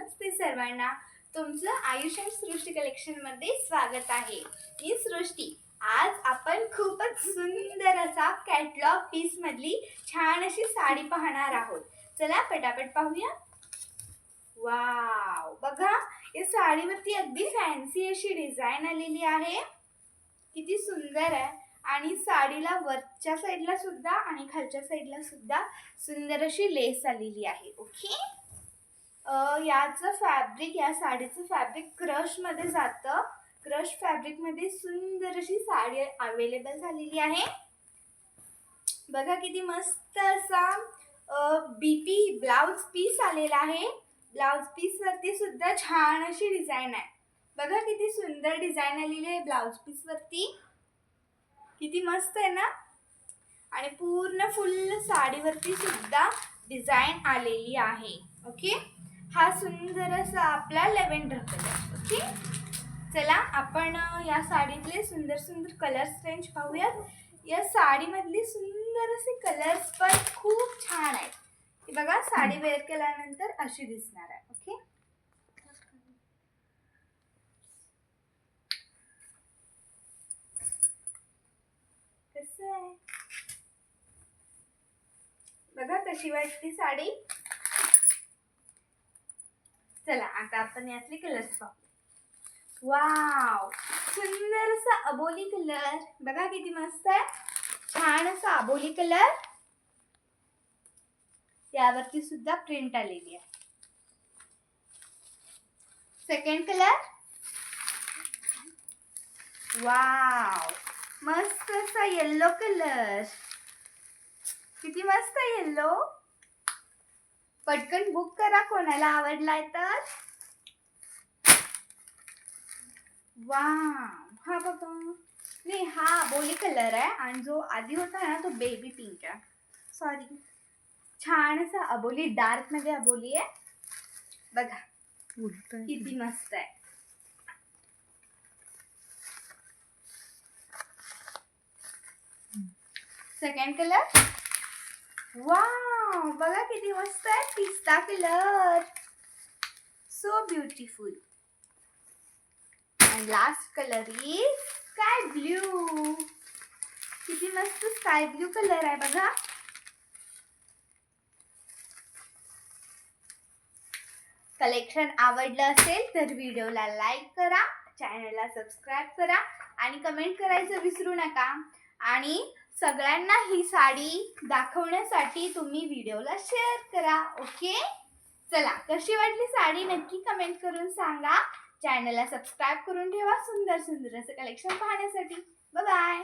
नमस्ते सर्वांना. तुमचं आयुष आणि सृष्टी कलेक्शनमध्ये स्वागत आहे. मी सृष्टी. आज आपण खूपच सुंदर असा कॅटलॉग पीस मधली छान अशी साडी पाहणार आहोत. चला पटापट पाहूया. वाव, बघा या साडीवरती अगदी फॅन्सी अशी डिझाईन आलेली आहे. किती सुंदर आहे. आणि साडीला वरच्या साईडला सुद्धा आणि खालच्या साईडला सुद्धा सुंदर अशी लेस आलेली आहे. ओके, याचं फॅब्रिक, या साडीचं फॅब्रिक क्रश मध्ये जातं. क्रश फॅब्रिक मध्ये सुंदर अशी साडी अवेलेबल झालेली आहे. बघा किती मस्त असा बीपी ब्लाउज पीस आलेला आहे. ब्लाउज पीस वरती सुद्धा छान अशी डिझाईन आहे. बघा किती सुंदर डिझाईन आलेली आहे ब्लाउज पीस वरती. किती मस्त आहे ना. आणि पूर्ण फुल साडीवरती सुद्धा डिझाईन आलेली आहे. ओके, हा सुंदर असा आपला लेव्हेंडर कलर. ओके, चला आपण या साडीतले सुंदर सुंदर कलर्स रेंज पाहूयात. या साडीमधली सुंदर असे कलर्स पण खूप छान आहेत. हे बघा, साडी वेअर केल्यानंतर अशी दिसणार आहे. ओके, कसं आहे बघा, कशी वाटते साडी. चला आता आपण यातले कलर्स पाहू. वाव, सुंदर असा अबोली कलर. बघा किती मस्त आहे. छान असा अबोली कलर. यावरती सुद्धा प्रिंट आलेली आहे. Second colour. वाव, मस्त असा येल्लो कलर. किती मस्त आहे येल्लो. पटकन बुक करा कोणाला आवडलाय तर. वाव, हा बघा, नाही हा अबोली कलर आहे आणि जो आधी होता ना तो बेबी पिंक आहे. सॉरी, छान असा अबोली, डार्क मध्ये अबोली आहे. बघा किती मस्त आहे. Second colour. वाव, बघा किती मस्त आहे. पिस्ता colour, so beautiful. And last color is sky blue. किती मस्त स्काय ब्लू कलर आहे बघा. कलेक्शन आवडलं असेल तर व्हिडिओला लाईक करा, चॅनलला सबस्क्राईब करा आणि कमेंट करायचं विसरू नका. आणि सगळ्यांना ही साडी दाखवण्यासाठी तुम्ही व्हिडिओला शेअर करा. ओके, चला कशी वाटली साडी नक्की कमेंट करून सांगा. चॅनलला सबस्क्राईब करून ठेवा सुंदर सुंदर असं कलेक्शन पाहण्यासाठी. Bye bye.